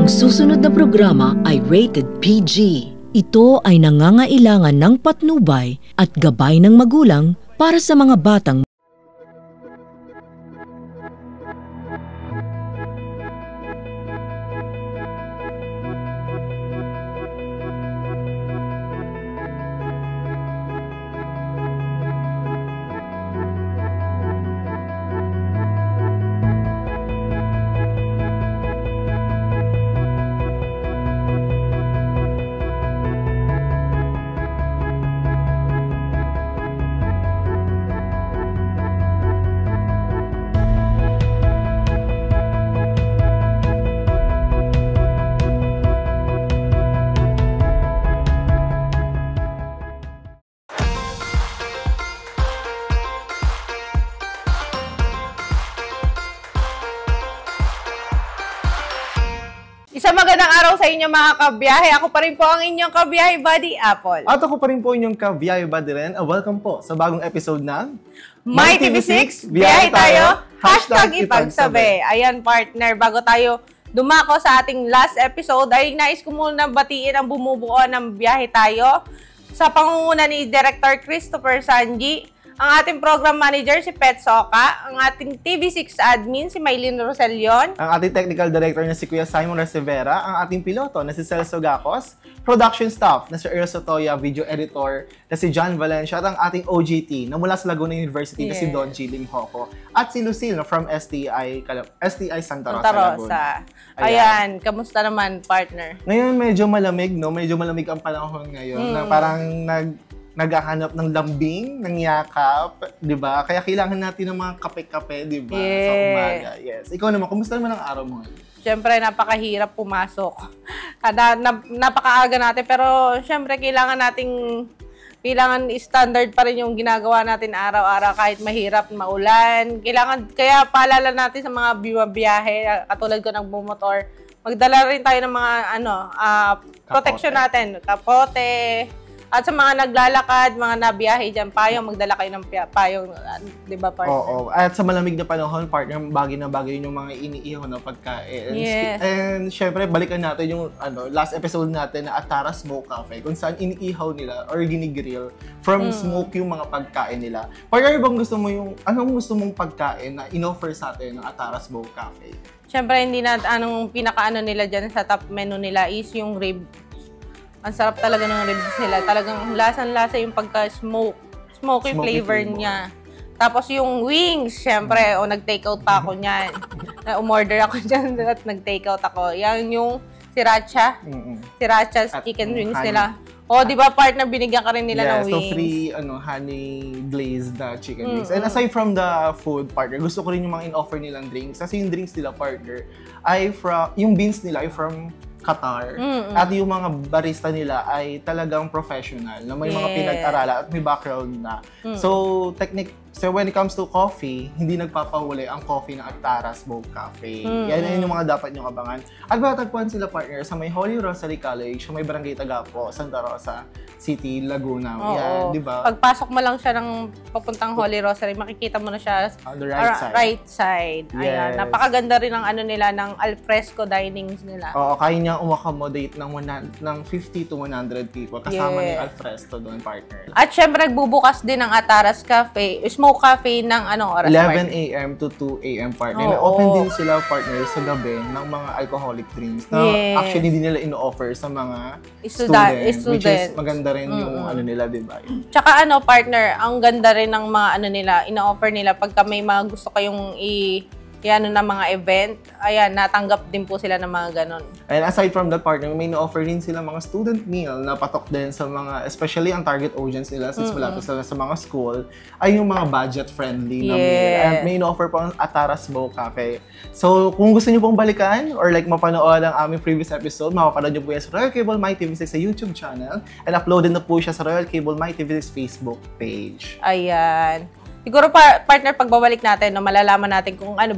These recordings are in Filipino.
Ang susunod na programa ay rated PG. Ito ay nangangailangan ng patnubay at gabay ng magulang para sa mga batang Isang magandang araw sa inyo mga kabiyahe. Ako pa rin po ang inyong kabiyahe buddy, Apple. At ako pa rin po inyong kabiyahe buddy rin. Welcome po sa bagong episode ng My TV6, biyahe tayo, #ipagsabi. Ayan partner, bago tayo dumako sa ating last episode, ay nais ko muna batiin ang bumubuo ng biyahe tayo sa pangunguna ni Director Christopher Sanji, ang ating program manager si Pet Soka, ang ating TV6 admin si Maylene Roselion, ang ating technical director na si Kuya Simon Recevera, ang ating piloto na si Celso Gacos, production staff na si Earl Sotoya, video editor na si John Valencia, at ang ating OGT na mula sa Laguna University na si Don G. Limhoco, at si Lucille na from STI Santa Rosa, Laguna. Ayan, kamusta naman partner? Ngayon medyo malamig, no? Medyo malamig ang panahon ngayon na parang naghahanap ng lambing, ng yakap, di ba? Kaya kailangan natin ng mga kape-kape, di ba? Yes. Sa umaga. Yes. Ikaw naman, kumusta naman ang araw mo? Siyempre, napakahirap pumasok. Napakaaga natin, pero siyempre, kailangan standard pa rin yung ginagawa natin araw-araw kahit mahirap, maulan. Kaya paalala natin sa mga biyahe, katulad ko ng bumotor, magdala rin tayo ng mga protection natin, kapote. At sa mga naglalakad, mga nabiyahe dyan, payong, magdala kayo ng payong, di ba, partner? Oo. At sa malamig na panahon, partner, bagay na bagay yung mga iniihaw na pagkain. Yes. And syempre, balikan natin yung last episode natin na Atara Smoke Cafe, kung saan iniihaw nila or ginigrill from smoke yung mga pagkain nila. Partner, anong gusto mong pagkain na in-offer sa atin ng Atara Smoke Cafe? Syempre, anong pinakaano nila dyan sa top menu nila is yung rib. Ang sarap talaga ng ribs nila. Talagang lasang-lasa yung pagka-smoky flavor niya. Tapos yung wings, syempre, nag-take out pa ako niyan. Umorder ako dyan at nag-take out ako. Yan yung sriracha. Sriracha chicken wings nila. Di ba partner, binigyan ka rin nila ng wings? So free, honey glazed chicken wings. And aside from the food, partner, gusto ko rin yung mga in-offer nilang drinks. Kasi yung drinks nila, partner, yung beans nila ay from Qatar. At yung mga barista nila ay talagang professional, na may mga pinag-aralan at may background na. So when it comes to coffee, hindi nagpapahuli ang coffee ng Atara Smoke Cafe. Yan yung mga dapat nyong abangan. At matatagpuan sila, partner, sa may Holy Rosary College, sa may Barangay Tagapo, Santa Rosa City, Laguna. Yan, di ba? Pagpasok mo lang siya ng papuntang Holy Rosary, makikita mo na siya on the right side. Yes. Ayan. Napakaganda rin ang nila, ng alfresco dinings nila. Oo, kaya niya umakomodate ng 50 to 100 people. Kasama ni alfresco doon, partner. At syempre, nagbubukas din ang Atara's Cafe, Smoke Cafe ng anong oras? 11 a.m. to 2 a.m. partner. May open din sila, partner, sa gabi ng mga alcoholic drinks na actually hindi nila ino-offer sa mga students. Which is maganda rin yung nila, di ba? Tsaka partner, ang ganda rin ng mga nila, ino-offer nila pagka may mga gusto kayong na mga event, ayan, natanggap din po sila ng mga ganon. And aside from that, partner, may na-offer din sila mga student meal na patok din sa mga, especially ang target audience nila, since malapit sila sa mga school, ay yung mga budget-friendly na meal. And may na-offer po ang Atara Smoke Cafe. So, kung gusto nyo pong balikan or like mapanood ang aming previous episode, mapapanood nyo po yan sa Royal Cable My TV6 sa YouTube channel, and uploaded na po siya sa Royal Cable My TV6 Facebook page. Ayan. Siguro partner, pagbabalik natin, malalaman natin kung ano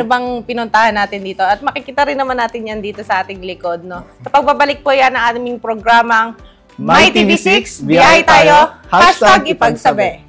bang pinuntahan natin dito. At makikita rin naman natin yan dito sa ating likod, no? Sa pagbabalik po yan ang aming programang My TV6, biyahe tayo, #ipagsabi.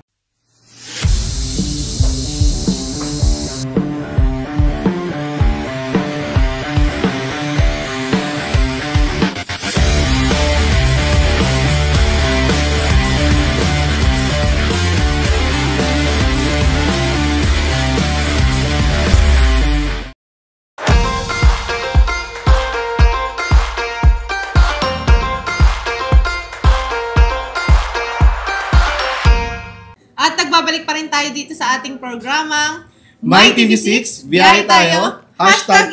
ating programang My TV6, biyahe tayo,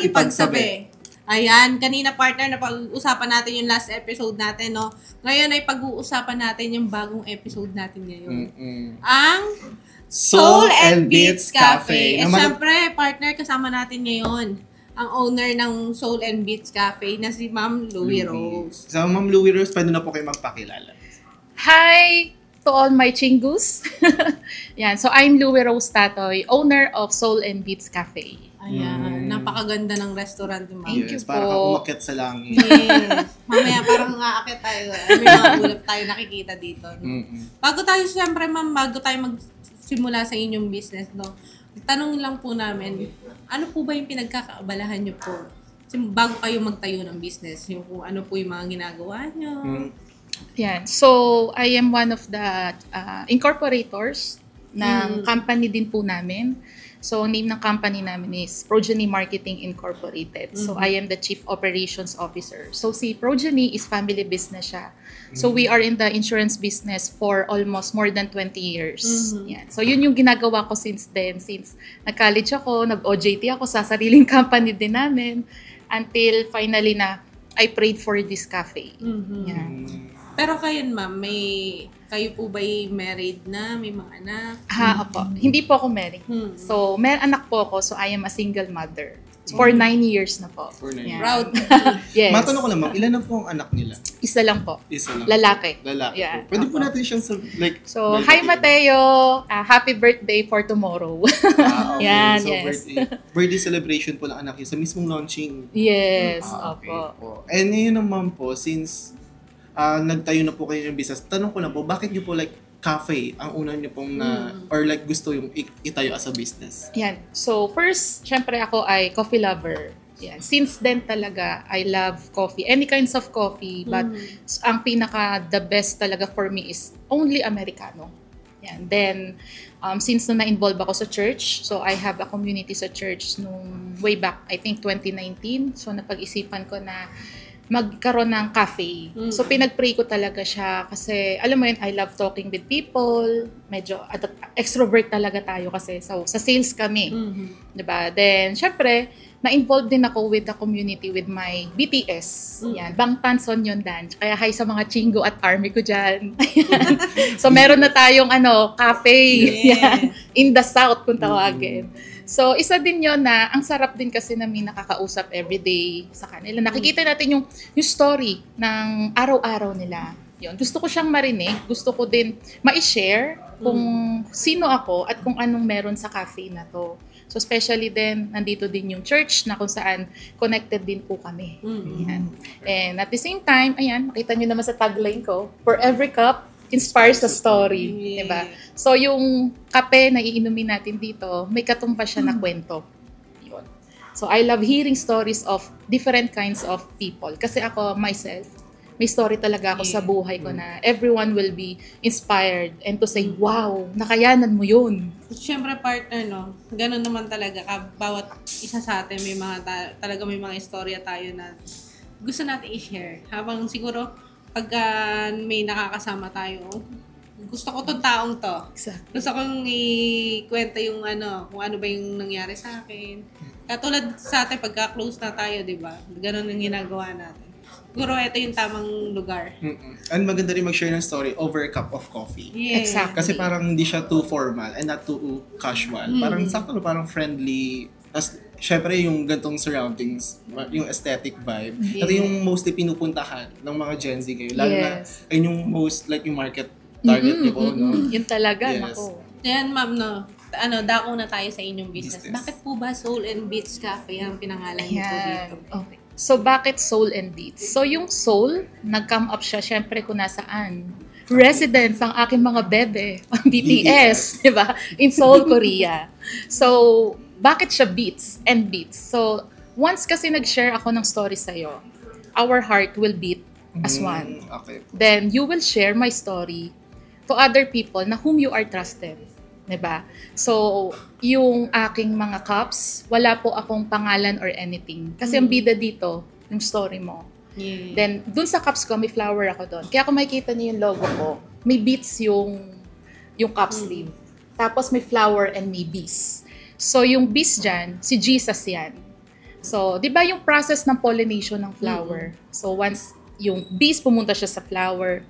#ipagsabi. Ayan, kanina partner na pag-usapan natin yung last episode natin, no? Ngayon ay pag-uusapan natin yung bagong episode natin ngayon. Ang Soul and Beats Cafe. Eh, syempre, partner, kasama natin ngayon ang owner ng Soul and Beats Cafe na si Ma'am Louie Rose. So, Ma'am Louie Rose, pwede na po kayo magpakilala. Hi to all my chingus. Yan, so I'm Louie Rose Tatoy, owner of Soul and Beats Cafe. Ayan, napakaganda ng restaurant ni Ma'am. Thank you Parang po. umakyat sa langit. Yes. Mamaya parang aakit tayo. May mga ulap tayo nakikita dito. No? Bago tayo, siyempre ma'am, bago tayo magsimula sa inyong business, no? Tanong lang po namin, ano po ba yung pinagkakaabalahan nyo po? Kasi bago kayo magtayo ng business, yung kung ano po yung mga ginagawa nyo. Yan, so I am one of the incorporators ng company din po namin. So, name ng company namin is Progeny Marketing Incorporated. So, I am the Chief Operations Officer. So, si Progeny is family business siya. So, we are in the insurance business for almost more than 20 years. Yan. So, yun yung ginagawa ko since then. Since nag-college ako, nag-OJT ako sa sariling company din namin. Until finally na I prayed for this cafe. Yan. Pero kayo ma'am, kayo po ba'y married na? May mga anak? Opo. Hindi po ako married. So, may anak po ako. So, I am a single mother. For 9 years na po. For 9 years. Proud. Yes. Matanong ko lang, ma'am, ilan na po ang anak nila? Isa lang po. Isa lang. Lalaki. Lalaki Yeah. po. Pwede po natin siyang So, hi Mateo! Happy birthday for tomorrow. Okay. Yan, So, yes. birthday celebration po lang anak niya sa mismong launching. Yes, Okay opo. po. And ngayon naman po, since nagtayo na po kayo ng business, tanong ko lang po, bakit niyo po like cafe ang una niyo pong or like gusto yung itayo as a business? Yan. So, first, syempre ako ay coffee lover. Yan. Since then talaga, I love coffee. Any kinds of coffee. But ang the best talaga for me is only Americano. Yan. Then, since na-involve ako sa church, so I have a community sa church nung way back, I think 2019. So, napag-isipan ko na magkaroon ng cafe. So, pinag-pray ko talaga siya kasi, alam mo yun, I love talking with people. Medyo extrovert talaga tayo kasi sa sales kami. Diba? Then, syempre, na-involved din ako with the community with my BTS. Yan. Bangtan Sonyeon Dance. Kaya hi sa mga chingo at army ko dyan. So, meron na tayong cafe. Yan. In the South, kung tawagin. So, isa din yon na ang sarap din kasi namin nakakausap everyday sa kanila. Nakikita natin yung story ng araw-araw nila. Yun. Gusto ko siyang marinig. Gusto ko din ma-share kung sino ako at kung anong meron sa cafe na to. So, especially din, nandito din yung church na kung saan connected din po kami. Ayan. And at the same time, ayan, makita nyo naman sa tagline ko, for every cup, inspires a story. Diba? So, yung kape na iinumin natin dito, may katumpa siya na kwento. Yun. So, I love hearing stories of different kinds of people. Kasi ako, myself, may story talaga ako sa buhay ko na everyone will be inspired and to say, wow, nakayanan mo yun. Siyempre partner, no? Ganun naman talaga. Bawat isa sa atin, talaga may mga istorya tayo na gusto natin i-share. Habang siguro, pagka may nakakasama tayo, gusto ko tong taong to. Exactly. Gusto kong ikwento yung kung ano ba yung nangyari sa akin. Katulad sa atin, pagka-close na tayo, di ba? Ganun ang ginagawa natin. Siguro ito yung tamang lugar. And maganda rin mag-share ng story over a cup of coffee. Yes. Exactly. Kasi parang hindi siya too formal and not too casual. Parang sakto, parang friendly. Tapos, syempre yung gantong surroundings, yung aesthetic vibe. Ito yung mostly pinupuntahan ng mga Gen Z kayo. Lalo na, ayun yung most, like yung market target niyo po, no? Yun talaga, Yes. nako. Yan, ma'am, no? Dako na tayo sa inyong business. Business. Bakit po ba Soul and Beats Cafe ang pinangalan niyo po dito? Okay. So, bakit Soul and Beats? So, yung soul, nag-come up siya, syempre kung nasaan. Residence ang aking mga bebe, ang BTS, di ba? In Seoul, Korea. So, bakit siya beats and beats? So, once kasi nag-share ako ng story sa'yo, our heart will beat as one. Okay. Then, you will share my story to other people na whom you are trusted. Diba? So, yung aking mga cups, wala po akong pangalan or anything. Kasi ang bida dito, yung story mo. Yeah. Then, dun sa cups ko, may flower ako doon. Kaya kung makikita niyo yung logo ko, may beats yung cup sleeve. Tapos may flower and may bees. So yung bees dyan, si Jesus yan. So, di ba yung process ng pollination ng flower? So once yung bees pumunta siya sa flower,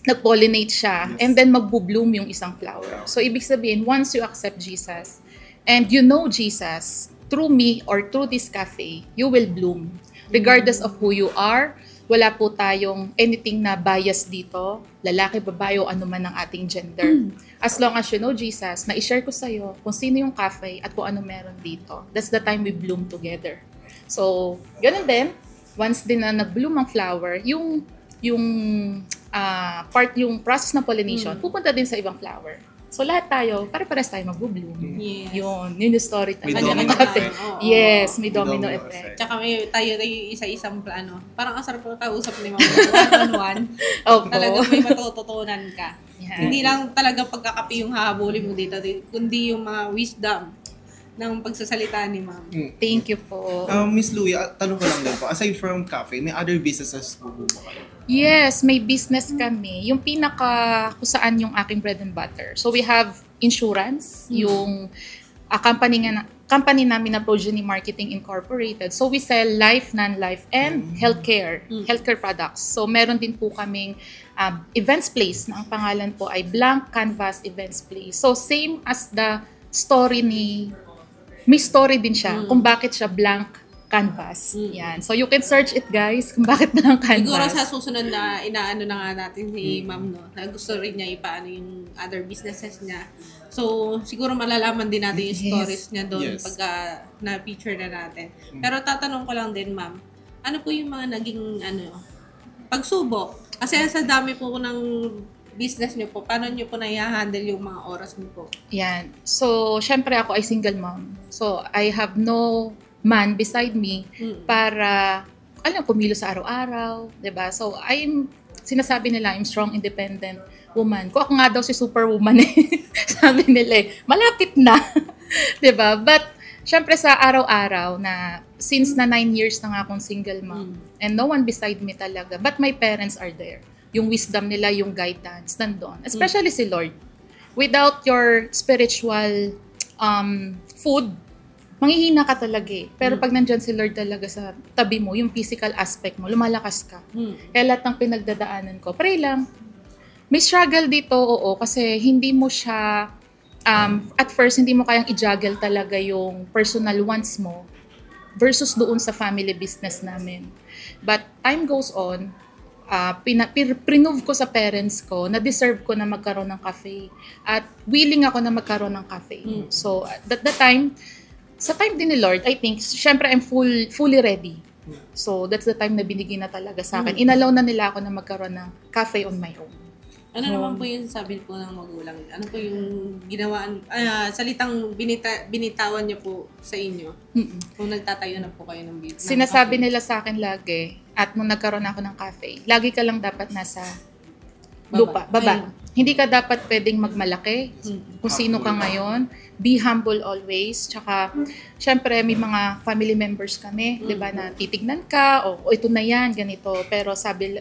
nag-pollinate siya, and then magbo-bloom yung isang flower. So ibig sabihin, once you accept Jesus, and you know Jesus, through me or through this cafe, you will bloom. Regardless of who you are, wala po tayong anything na bias dito, lalaki, babae, o ano man ang ating gender. As long as you know Jesus, na i-share ko sa'yo kung sino yung cafe at kung ano meron dito. That's the time we bloom together. So, ganun din, once din na nag-bloom ang flower, yung process ng pollination, pupunta din sa ibang flower. So, lahat tayo, pare-pares tayo mag-bloom. Yes. Yun yung story May talaga ng domino cafe. effect. Yes, may domino Domino effect. effect. Tsaka tayo isa-isang plano. Parang ang sarap na kausap ni Ma'am. One-on-one. Opo. Talagang may matututunan ka. Yeah. Hindi lang talaga pagkakape yung hahabulin mo dito, kundi yung mga wisdom ng pagsasalita ni Ma'am. Thank you po. Miss Louie, tanong ko lang din po, aside from cafe, may other businesses po ba kayo? Yes, may business kami. Yung kung saan yung aking bread and butter. So we have insurance, yung company namin na Progeny Marketing Incorporated. So we sell life, non-life, and healthcare products. So meron din po kaming events place na ang pangalan po ay Blank Canvas Events Place. So same as the story may story din siya kung bakit siya blank canvas. Yan. So you can search it, guys, kung bakit blank canvas. Siguro sa susunod na inaano na nga natin si Ma'am, no, na gusto rin niya ipaano yung other businesses niya. So, siguro malalaman din natin yung stories niya doon pagka na-feature na natin. Pero tatanong ko lang din, Ma'am, ano po yung mga naging pagsubok? Kasi sa dami po ng business niyo po, paano niyo po na-handle yung mga oras niyo po? Yan. So, syempre ako ay single mom. So, I have no man beside me para kumilos sa araw-araw, 'di ba? So sinasabi nila I'm strong, independent woman. Kung ako nga daw si superwoman sabi nila malapit na. 'Di ba? But syempre sa araw-araw na since na 9 years na nga akong single mom and no one beside me talaga, but my parents are there. Yung wisdom nila, yung guidance nandoon. Especially si Lord. Without your spiritual food, manghihina ka talaga eh. Pero pag nandyan si Lord talaga sa tabi mo, yung physical aspect mo, lumalakas ka. Kaya lahat ng pinagdadaanan ko, pray lang. May struggle dito, oo, kasi hindi mo siya, at first, hindi mo kayang i-juggle talaga yung personal wants mo versus doon sa family business namin. But time goes on, prinove ko sa parents ko na deserve ko na magkaroon ng cafe. At willing ako na magkaroon ng cafe. So, at that time, sa time din ni Lord, I think, syempre I'm fully ready. So, that's the time na binigay na talaga sa akin. Inalaw na nila ako na magkaroon ng cafe on my own. Ano naman po yung sabi po ng magulang? Ano po yung ginawaan, salitang binitawan niyo po sa inyo? Kung nagtatayo na po kayo ng business? Sinasabi nila sa akin lagi, at nung nagkaroon ako ng cafe, lagi ka lang dapat nasa lupa, baba. Hindi ka dapat pwedeng magmalaki kung sino ka ngayon. Be humble always. Tsaka, syempre, may mga family members kami, di ba, na titignan ka, o ito na yan, ganito. Pero sabi,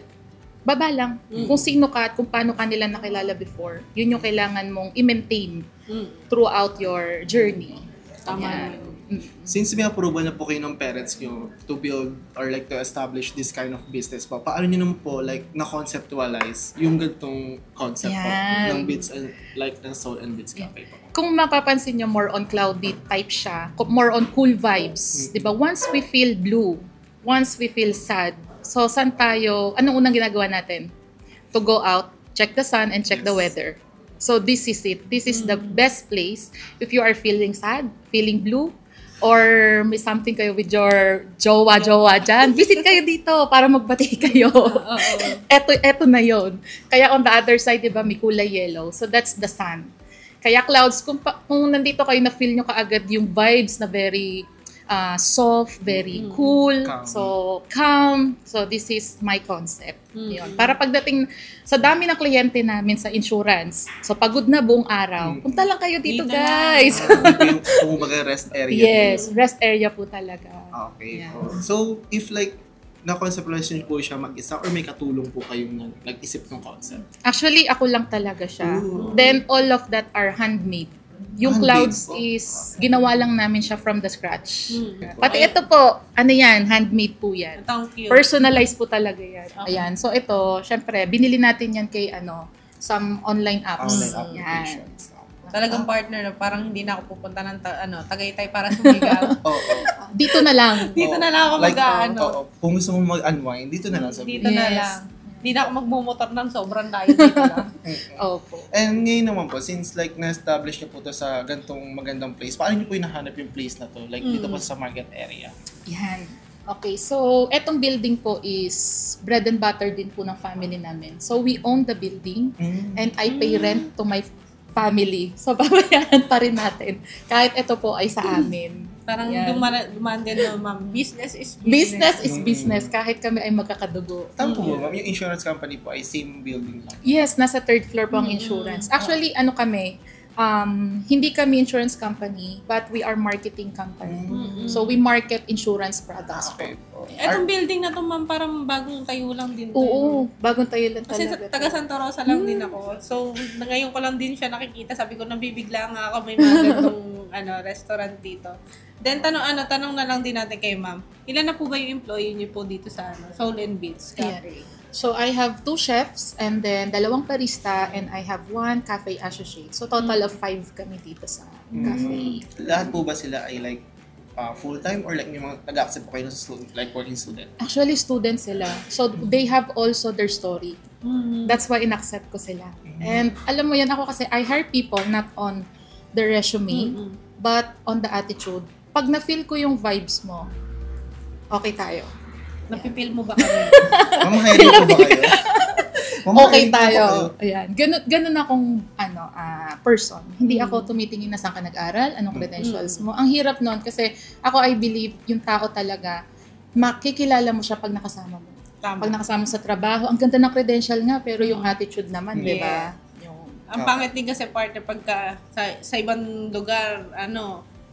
baba lang. Kung sino ka at kung paano ka nila nakilala before, yun yung kailangan mong i-maintain throughout your journey. Tama yun. Since may approval na po kayo ng parents nyo to build or like to establish this kind of business po, paano nyo naman po like na-conceptualize yung ganitong concept po ng Bits and like ng Soul and Bits Cafe po? Kung mapapansin nyo, more on cloudy type siya, more on cool vibes. Diba? Once we feel blue, once we feel sad, so saan tayo, anong unang ginagawa natin? To go out, check the sun, and check the weather. So this is it. This is the best place if you are feeling sad, feeling blue, or may something kayo with your jowa dyan, visit kayo dito para magbati kayo. Eto na yon. Kaya on the other side, diba, may kulay yellow. So that's the sun. Kaya clouds, kung nandito kayo, na-feel nyo kaagad yung vibes na very soft, very cool, calm. So calm. So this is my concept. Yun. Para pagdating sa dami ng kliyente namin sa insurance, so pagod na buong araw, punta lang kayo dito, guys. Kung rest area. Yes, rest area po talaga. Okay. Yeah. So if like na-conceptualize niyo po siya mag-isa or may katulong po kayong nag-isip ng concept? Actually, ako lang talaga siya. Ooh. Then, all of that are handmade. Yung Handmade clouds po? is, ginawa lang namin siya from the scratch. Pati ito po, ano yan, handmade po yan. Thank you. Personalized po talaga yan. Ayan. So, ito, syempre, binili natin yan kay, some online apps. Online Yan. applications. Talagang partner na parang hindi na ako pupunta ng Tagaytay para sumigaw. Oo. Dito na lang. Dito na lang ako Oo. Kung gusto mo mag-unwind, dito na lang sa Dito na Yes. lang. Hindi na ako magmumotor ng sobrang layo dito lang. Opo. And ngayon naman po, since like na-establish niyo po to sa gantong magandang place, paano niyo po hinahanap yung place na to? Like dito po sa market area? Yan. Okay, so etong building po is bread and butter din po ng family namin. So we own the building and I pay rent to my family. So babayaran pa rin natin. Kahit ito po ay sa amin. Parang Yan. dumaan din na, ma'am. Business is Business is business kahit kami ay magkakadugo. Tama po ba, ma'am? Yung insurance company po ay same building lang. Yes, nasa third floor po ang insurance. Actually, kami, hindi kami insurance company, but we are marketing company. So, we market insurance products po. Okay po. Etong building na to, ma'am, parang bagong tayo lang din to. Oo, bagong tayo lang Kasi talaga. taga Santa Rosa lang din ako. So, ngayon ko lang din siya nakikita. Sabi ko, nabibigla nga ako may mga ganitong restaurant dito. Then, tanong na lang din natin kay ma'am. Ilan na po ba yung employee niyo po dito sa Soul and Beats Cafe? So, I have 2 chefs and then 2 barista and I have 1 cafe associate. So, total of 5 kami dito sa cafe. Lahat po ba sila ay like full-time or like may mga nag-accept po kayo sa student, like working student? Actually, students sila. So, they have also their story. That's why in-accept ko sila. And alam mo yan, ako kasi I hire people not on the resume, but on the attitude. Pag na-feel ko yung vibes mo, okay tayo. Napipil mo ba kami? Mamahirin po ba kayo? Okay tayo. Ayan. Ganun akong person. Hindi ako tumitingin na saan ka nag-aral, anong credentials mo. Ang hirap nun kasi ako I believe yung tao talaga, makikilala mo siya pag nakasama mo. Tama. Pag nakasama mo sa trabaho, ang ganda ng credential nga, pero yung attitude naman, di ba? Ang pangit din kasi partner pagka sa ibang lugar,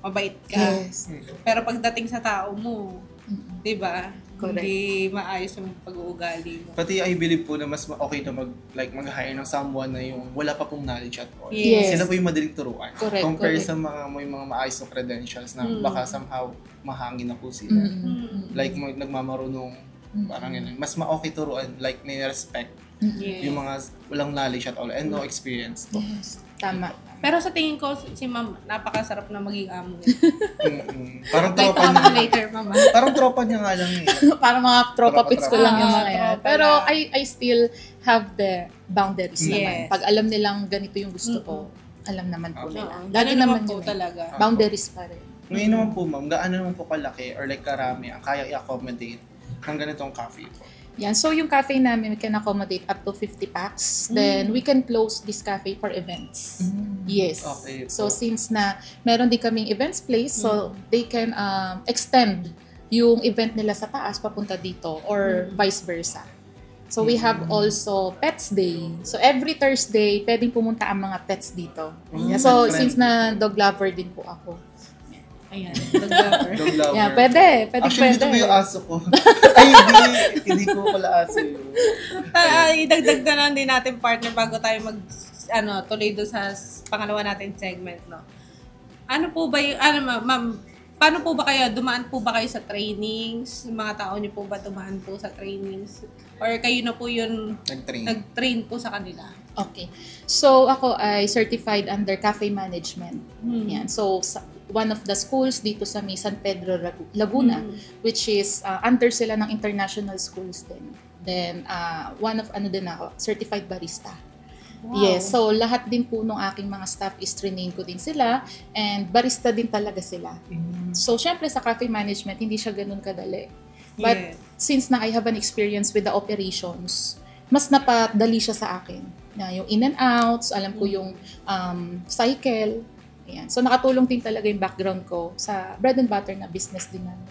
mabait ka. Yes. Pero pagdating sa tao mo, 'di ba? Correct. Hindi maayos yung pag-uugali mo. Pati I believe po na mas okay na mag-hire ng someone na yung wala pa pong knowledge at all. Yes. Sila po yung madaling turuan. Correct, Compare correct. sa may mga maayos na credentials na baka somehow mahangin na po sila. Like nagmamarunong, parang yun. Mas ma-okay turuan, like nire-respect yung mga walang knowledge at all and no experience po. Yes. Tama. Pero sa tingin ko, si ma'am, napakasarap na maging amo niya. Parang Like, tropa amo niya. later, mama. Parang tropa niya nga lang eh. Para mga tropa pits ko lang yung mga yan. tropa Pero lang. I still have the boundaries naman. Yes. Pag alam nilang ganito yung gusto ko, alam naman po nila. Oo. Lagi Ganun naman naman po yun. talaga. Boundaries pa rin. Ngayon naman po ma'am, gaano naman po kalaki or like karami ang kaya i-accommodate ng ganitong cafe po? Yan. So, yung cafe namin, we can accommodate up to 50 packs. Then, we can close this cafe for events. Yes. Okay. So, since na meron din kaming events place, so they can extend yung event nila sa taas papunta dito or vice versa. So, we have also Pets Day. So, every Thursday, pwedeng pumunta ang mga pets dito. Yeah, so, Pet since friendly. na dog lover din po ako. Ayan, dog lover. Dog lover. Yeah, pwede. Actually, dito Pwede. po yung aso ko. Ay, hindi ko pala aso yun. Idagdag na lang din natin partner bago tayo tuloy doon sa pangalawa natin segment, no? Ano po ba yung, ma'am, paano po ba kayo, dumaan po ba kayo sa trainings? Yung mga tao niyo po ba dumaan po sa trainings? Or kayo na po yun, nag-train po sa kanila? Okay. So, ako ay certified under cafe management. Yan. So, one of the schools dito sa may San Pedro, Laguna, which is under sila ng international schools din. Then, one of din ako, certified barista. Wow. Yes. So, lahat din po nung aking mga staff is training ko din sila and barista din talaga sila. So, syempre sa cafe management, hindi siya ganun kadali. But since na I have an experience with the operations, mas napadali siya sa akin. Na yung in and outs, alam ko yung cycle. Ayan. So, nakatulong din talaga yung background ko sa bread and butter na business din namin.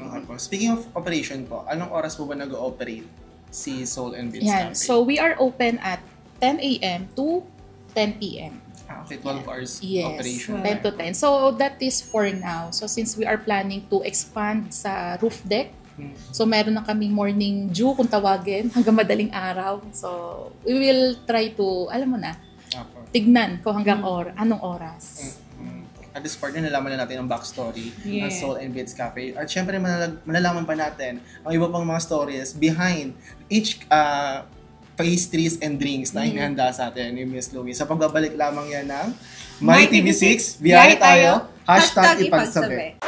Okay po. Speaking of operation po, anong oras po ba nag-ooperate si Soul and Beats Yan. Cafe? So, we are open at 10 a.m. to 10 p.m. Okay, 12 hours Yes, operation. 10 to 10. So, that is for now. So, since we are planning to expand sa roof deck, So meron na kaming morning dew kung tawagin hanggang madaling araw. So we will try to, alam mo na, tignan ko hanggang anong oras. At this part, nalaman na natin ang backstory ng Yeah. Soul and Beats Cafe. At syempre, malalaman pa natin ang iba pang mga stories behind each pastries and drinks na inihanda sa atin ni Miss Louie. Sa pagbabalik lamang yan ng My TV6, biyahe tayo, #ipagsabi.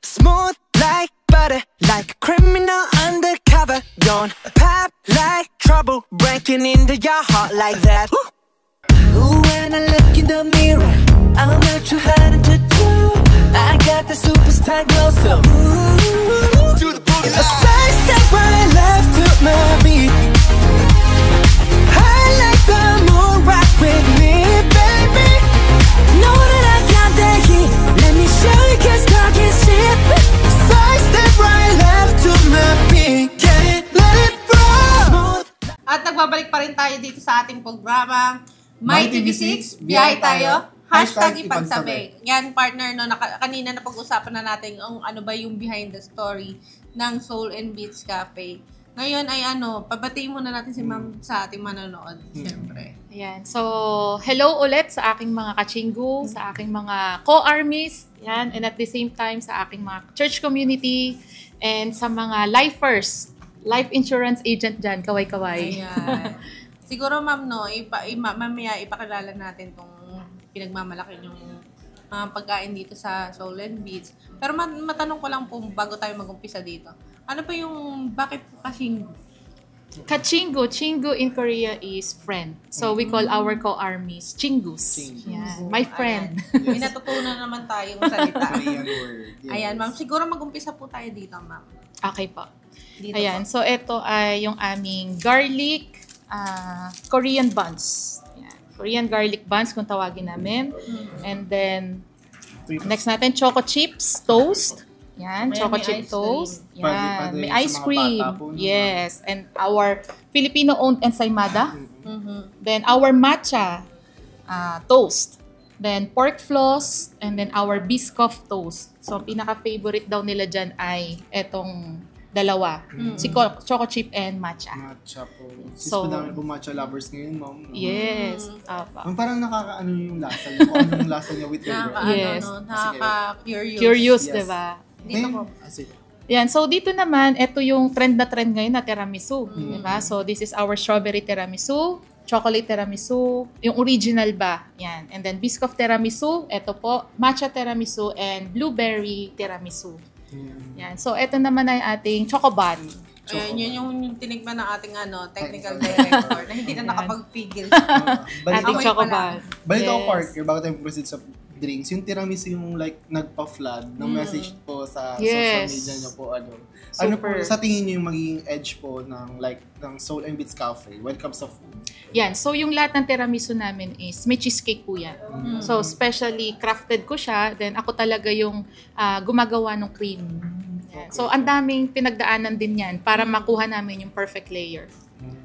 Smooth like butter, like a criminal undercover. Don't pop like trouble, breaking into your heart like that. Ooh, when I look in the mirror, I'm not too hard to do. I got the superstar glow, so ooh, to the boogie. A side step right left to my beat. I like the moon rock with me, baby. Know that I got that heat. Let me show you 'cause talk is cheap. Side step right left to my beat. Get it, let it roll. At nagbabalik pa rin tayo dito sa ating programa My TV6, biyahe tayo, #ipagsabi. Yan, partner, no, kanina napag-usapan na natin ang ano ba yung behind the story ng Soul and Beats Cafe. Ngayon ay pabatiin muna natin si Ma'am sa ating manonood, siyempre. Ayan. So, hello ulit sa aking mga kachinggu, sa aking mga co-armies, yan, and at the same time sa aking mga church community, and sa mga lifers, life insurance agent dyan, kaway-kaway. Ayan. Siguro, Ma'am, no, mamaya ipakilala natin tong pinagmamalaki yung mga pagkain dito sa Soul and Beats. Pero matanong ko lang po bago tayo mag-umpisa dito. Ano pa yung bakit po kachinggu? Kachinggu, Chingu in Korea is friend. So we call our co-armies Chingus. Yan, my friend. Ayan. May natutunan naman tayong salita. Korean word. Yes. Ayan, Ma'am. Siguro mag-umpisa po tayo dito, Ma'am. Okay po. Dito Ayan, po. so ito ay yung aming garlic Korean buns. Ayan. Korean garlic buns kung tawagin namin. And then next natin choco chips toast. Yan, May choco ice chip cream. toast. Yan, Pwede may sa ice mga cream. bata po, no? Yes, and our Filipino-owned ensaymada. Mhm. Then our matcha toast. Then pork floss, and then our Biscoff toast. So pinaka-favorite daw nila dyan ay etong dalawa. Si choco chip and matcha. Matcha po. Since So- madami po matcha lovers ngayon, Ma'am. Yes. Apa. Parang nakakaano yung lasa niya. Kung ano yung lasa niya with your bread. Yes. Nakaka-curious. Curious, Yes. diba? Dito po. Sige. Yan. So, dito naman, ito yung trend na trend ngayon na tiramisu. Diba? So, this is our strawberry tiramisu, chocolate tiramisu, yung original ba. Yan. And then, Biscoff tiramisu, ito po, matcha tiramisu, and blueberry tiramisu. Yan. So, ito naman ay ating chocoban. Ayan, yun yung tinikman ng ating technical director na hindi na nakapag-figil. Balita Ating Amoy chocoban. Balita ko, Yes. partner, bago tayo proceed sa drinks, yung tiramisu yung like nagpa-flood ng message po sa social Yes. media niyo po. Ano po, Super. sa tingin niyo yung magiging edge po ng ng Soul and Beats Cafe when it comes to food? Yan. So, yung lahat ng tiramisu namin is may cheesecake po yan. So, specially crafted ko siya. Then, ako talaga yung gumagawa ng cream. Yan. So, ang daming pinagdaanan din yan para makuha namin yung perfect layer.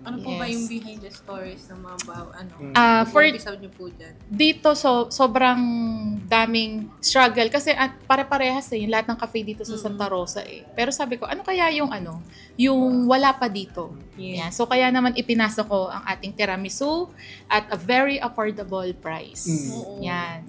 Ano po ba Yes. yung behind the stories ng mga For episode niyo po dyan? dito, sobrang daming struggle. Kasi pare-parehas yung lahat ng cafe dito sa Santa Rosa eh. Pero sabi ko, ano kaya yung yung wala pa dito? Yeah. Yan. So, kaya naman ipinasok ko ang ating tiramisu at a very affordable price. Oo. Yan.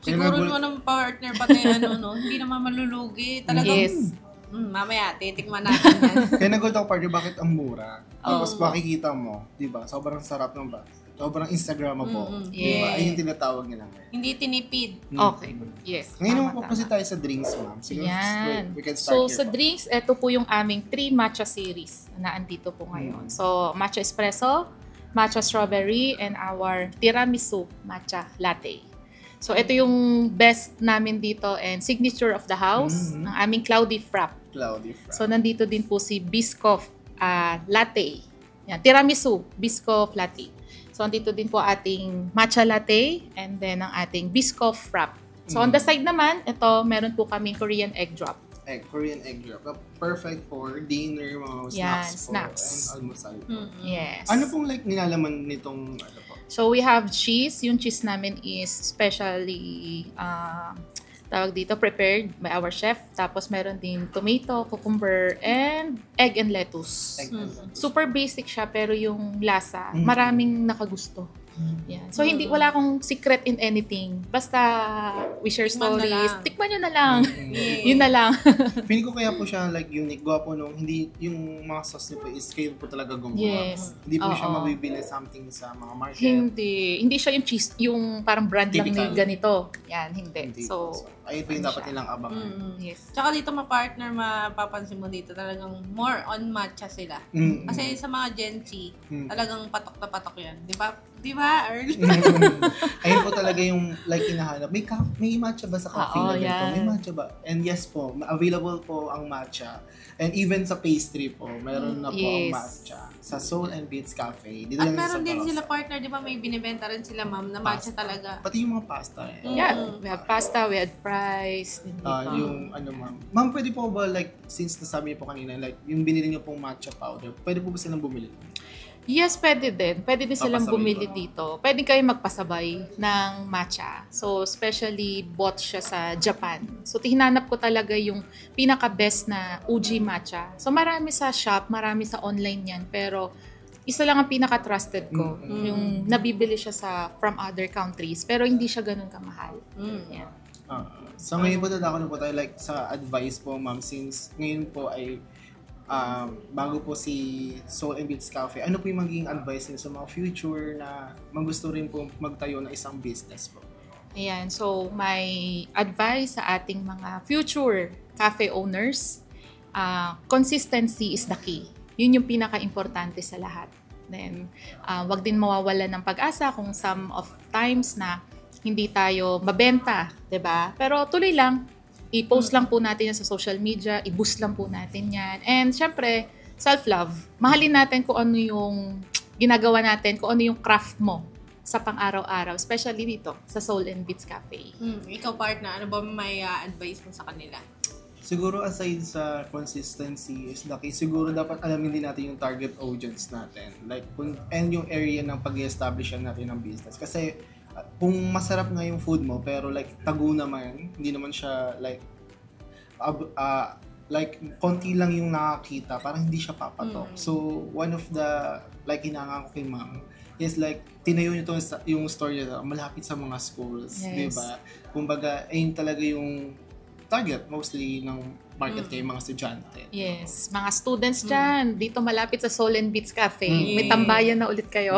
Siguro naman partner pati hindi naman malulugi. Talagang, Yes. mamaya, titikman natin yan. Kaya nag-gold ako, partner, bakit ang mura? Tapos makikita mo, di ba? Sobrang sarap ng ba? Sobrang Instagrammable. Di ba? Yes. Ayun yung tinatawag nila ngayon. Hindi tinipid. Okay. Yes. Ngayon naman Tama, po kasi tama. tayo sa drinks, ma'am. Sige, Yan. we can So, start sa here po. drinks, ito po yung aming 3 matcha series na andito po ngayon. So, matcha espresso, matcha strawberry, and our tiramisu matcha latte. So, ito yung best namin dito and signature of the house ng aming Cloudy Frap. Cloudy Frap. So, nandito din po si Biscoff latte. Yan, tiramisu, Biscoff latte. So, andito din po ating matcha latte and then ang ating Biscoff Frap. So, on the side naman, ito, meron po kaming Korean egg drop. Korean egg wrap. Perfect for dinner, mga snacks po, snacks. and almusal po. Yes. Ano pong like nilalaman nitong ano po? So we have cheese. Yung cheese namin is specially tawag dito, prepared by our chef. Tapos meron din tomato, cucumber, and egg and lettuce. Egg and lettuce. Super basic siya pero yung lasa, maraming nakagusto. Yan. So hindi wala akong secret in anything. Basta we share Tikman na stories. lang. Tikman nyo na lang. Yeah. Yun na lang. Feeling ko kaya po siya like unique. Gawa po nung hindi yung mga sauce niyo po is kayo po talaga gumawa. Yes. Hindi po siya Oo. mabibili something sa mga market. Hindi siya yung cheese, yung parang brand lang Typical. ni ganito. Yan, hindi. Hindi So, po. Ayun po yung ano dapat siya? nilang abangan. yes. Tsaka dito ma-partner, mapapansin mo dito talagang more on matcha sila. Kasi sa mga Gen Z, talagang patok na patok yan. Di ba? Di ba, Earl? Ayun po talaga yung like hinahanap. May matcha ba sa coffee Oo, na ganito? yan. May matcha ba? And yes po, available po ang matcha. And even sa pastry po, meron na po ang Yes. matcha. Sa Soul and Beats Cafe. Dito At lang sa meron din Barossa. sila partner, di ba may binibenta rin sila ma'am na matcha talaga. Pati yung mga pasta eh. Yeah, we have pasta, we had fries. Din dito. Yung ano ma'am. Ma'am, pwede po ba like, since nasabi niyo po kanina, like yung binili niyo pong matcha powder, pwede po ba silang bumili? Yes, pwede din. Pwede din silang Papasabay bumili ko. dito. Pwede kayo magpasabay ng matcha. So, especially bought siya sa Japan. So, hinanap ko talaga yung pinaka-best na Uji matcha. So, marami sa shop, marami sa online yan. Pero, isa lang ang pinaka-trusted ko. Yung nabibili siya from other countries. Pero, hindi siya ganun kamahal. Yan. So ngayon po dadako na po tayo like sa advice po ma'am, since ngayon po ay bago po si Soul and Beats Cafe, ano po yung magiging advice niyo sa mga future na magusto rin po magtayo ng isang business po? Ayan, so my advice sa ating mga future cafe owners, consistency is the key. Yun yung pinaka-importante sa lahat. Then, wag din mawawalan ng pag-asa kung some of times na hindi tayo mabenta, 'di ba? Pero tuloy lang, i-post lang po natin yan sa social media, i-boost lang po natin yan. And syempre, self-love. Mahalin natin kung ano yung ginagawa natin, kung ano yung craft mo sa pang-araw-araw, especially dito sa Soul and Beats Cafe. Ikaw partner, ano ba may advice mo sa kanila? Siguro aside sa consistency is the key, siguro dapat alamin din natin yung target audience natin. Like, and yung area ng pag-establish natin ng business. Kasi kung masarap nga yung food mo, pero like tago naman, hindi naman siya like like konti lang yung nakakita, parang hindi siya papatok. So, one of the like hinanga ko kay ma'am is like tinayo niyo yung store niya malapit sa mga schools, Yes. 'di ba? Kumbaga, ayun talaga yung target mostly ng market kay mga estudyante. Yes, mga students dyan, dito malapit sa Soul and Beats Cafe. May Yeah. tambayan na ulit kayo.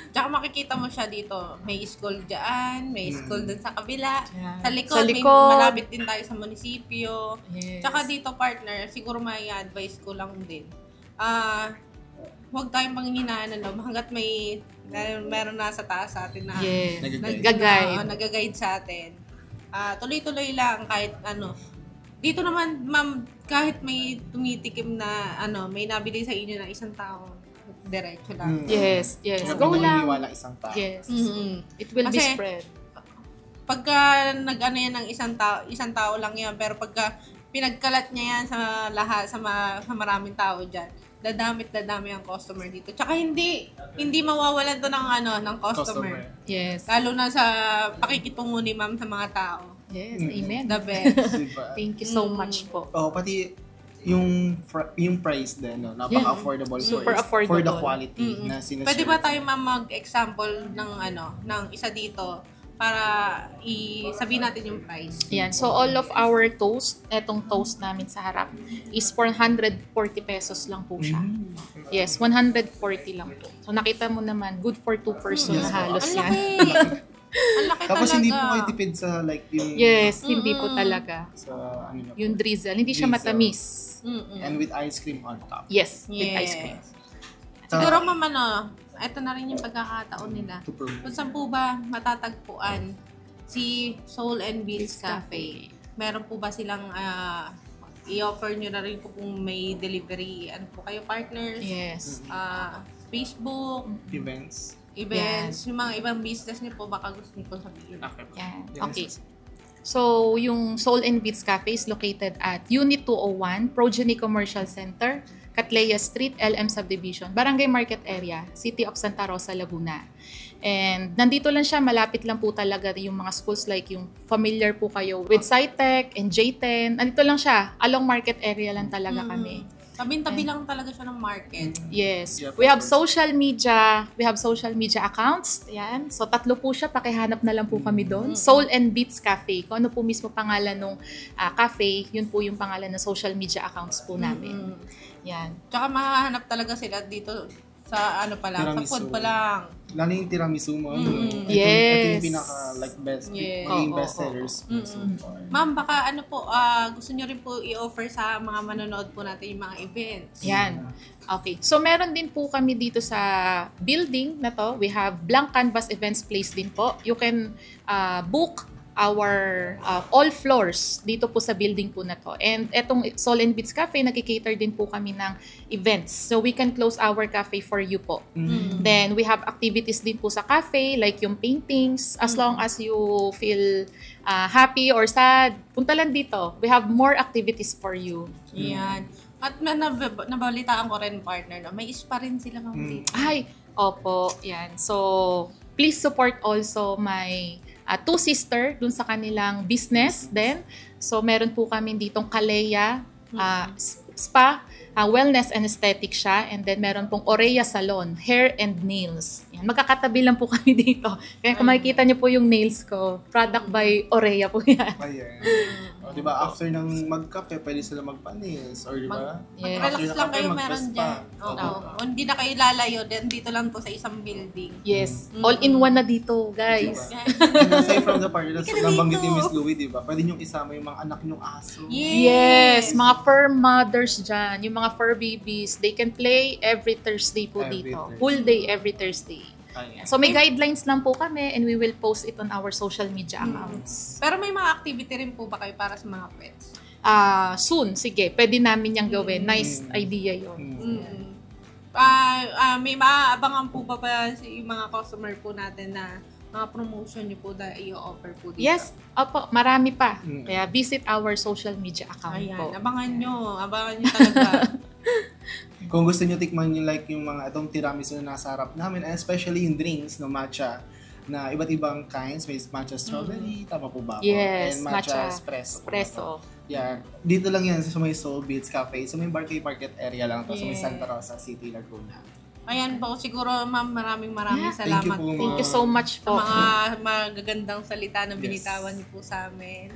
Tsaka makikita mo siya dito. May school dyan, may school dun sa kabila. Yeah. Sa likod, Sa may likod. malapit din tayo sa munisipyo. Yes. Tsaka dito partner, siguro may advice ko lang din. Huwag tayong panghihinaan hanggat meron na sa taas sa atin na Yes, Nag-guide. nag-guide. sa atin. Tuloy-tuloy lang kahit ano. Dito naman, ma'am, kahit may tumitikim na may nabili sa inyo na isang tao, diretso lang. Yes, Kaya go lang. pinaniniwala isang tao. Yes. Mhm. It will be Kasi, spread. Pagka nag-ano yan ng isang tao lang yan, pero pagka pinagkalat niya yan sa lahat, sa maraming tao dyan, dadami ang customer dito. Tsaka hindi mawawalan to ng customer. Yes. Lalo na sa pakikitungo ni ma'am sa mga tao. Yes, amen. The best. Diba? Thank you so much po. Oh, pati yung price din, no? Napaka-affordable Super for the affordable. quality na sinaserve. Pwede ba tayo ma'am mag-example ng isa dito para sabihin natin yung price? Yan. So, all of our toast, etong toast namin sa harap, is 440 pesos lang po siya. Yes, 140 lang po. So, nakita mo naman, good for 2 person na halos Ang yan. laki! Ang laki Tapos talaga. hindi po kayo tipid sa like yung Yes, hindi po talaga. sa ano na po. Yung drizzle, hindi siya Drizzle. matamis. And with ice cream on top. Yes, with ice Yes. cream. Siguro ma'am, ito na rin yung pagkakataon nila. To promote. Kung saan po ba matatagpuan si Soul and Beats Cafe? Meron po ba silang i-offer nyo na rin po kung may delivery, po kayo partners? Yes. Facebook, Events. events, yung mga ibang business niyo po, baka gusto niyo po sabihin. Okay. Yan. Yes. Okay. So, yung Soul and Beats Cafe is located at Unit 201, Progeny Commercial Center, Catlea Street, LM Subdivision, Barangay Market Area, City of Santa Rosa, Laguna. And nandito lang siya, malapit lang po talaga yung mga schools like yung familiar po kayo with SciTech and J10. Nandito lang siya, along market area lang talaga kami. Tabi-tabi lang talaga siya ng market. Yes. Yep, We have of course. social media. We have social media accounts. Yan. So, 3 po siya. Pakihanap na lang po kami doon. Soul and Beats Cafe. Kung ano po mismo pangalan ng cafe, yun po yung pangalan ng social media accounts po namin. Yan. Tsaka mahahanap talaga sila dito sa ano pa lang, sa Tiramisu. food pa lang. Lalo yung tiramisu mo. Ito Yes. yung pinaka like best, Yes. maging Oo, best sellers. So far. Ma'am, baka ano po, gusto nyo rin po i-offer sa mga manonood po natin yung mga events. Yan. Okay. So, meron din po kami dito sa building na to. We have Blank Canvas Events Place din po. You can book our all floors dito po sa building po na to. And etong Soul and Beats Cafe, nagki-cater din po kami ng events. So, we can close our cafe for you po. Then, we have activities din po sa cafe, like yung paintings. As long as you feel happy or sad, punta lang dito. We have more activities for you. Yan. At nabalitaan ko rin, partner, na may spa rin sila ma'am dito. Ay, opo, yan. So, please support also my 2 sister dun sa kanilang business din. So, meron po kami ditong Kalea Spa, wellness and aesthetic siya. And then, meron pong Oreya Salon, hair and nails. Yan. Magkakatabi lang po kami dito. Kaya kung makikita niyo po yung nails ko, product by Oreya po yan. Ayan. O, diba, after ng magkape, pwede sila magpa-nails. Or diba? Yes. Relax After ng lang kape, kayo meron magpa-spa. dyan. Oo. Hindi na kayo lalayo, dito lang to sa isang building. Yes. All-in-one na dito, guys. Diba? And aside from the part na nabanggit ni Miss Louie, diba? Pwede niyong isama yung mga anak niyong aso. Yes, mga fur mothers dyan, yung mga fur babies, they can play every Thursday po Every dito. Thursday. Full day every Thursday. Ayan. So may guidelines lang po kami and we will post it on our social media accounts. Pero may mga activity rin po ba kayo para sa mga pets? Soon, sige, pwede namin yung gawin. Nice idea yun. May maaabangan po ba yung mga customer po natin na mga promotion niyo po na i-offer po dito? Yes, opo, marami pa. Kaya visit our social media account po. Ayan, abangan nyo talaga. Kung gusto niyo tikman yung like yung mga itong tiramisu na nasa harap namin, and especially yung drinks no matcha na iba't ibang kinds, may matcha strawberry, tama po ba ako? Yes, And matcha matcha espresso. espresso. Yeah. Dito lang yan sa may Soul Beats Cafe. So may Barangay Market area lang to sa may Yes. Santa Rosa City, Laguna. Ayan po, siguro ma'am, maraming Yeah. salamat Thank you po, Thank you so much sa po. mga magagandang salita na Yes. binitawan niyo po sa amin.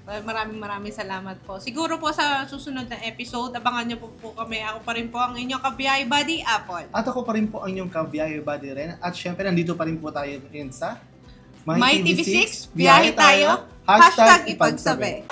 Maraming salamat po. Siguro po sa susunod na episode, abangan niyo po kami. Ako pa rin po ang inyong kabiyahe buddy, Apple. At ako pa rin po ang inyong kabiyahe buddy rin. At syempre, nandito pa rin po tayo rin sa My TV6, biyahe tayo, #ipagsabi.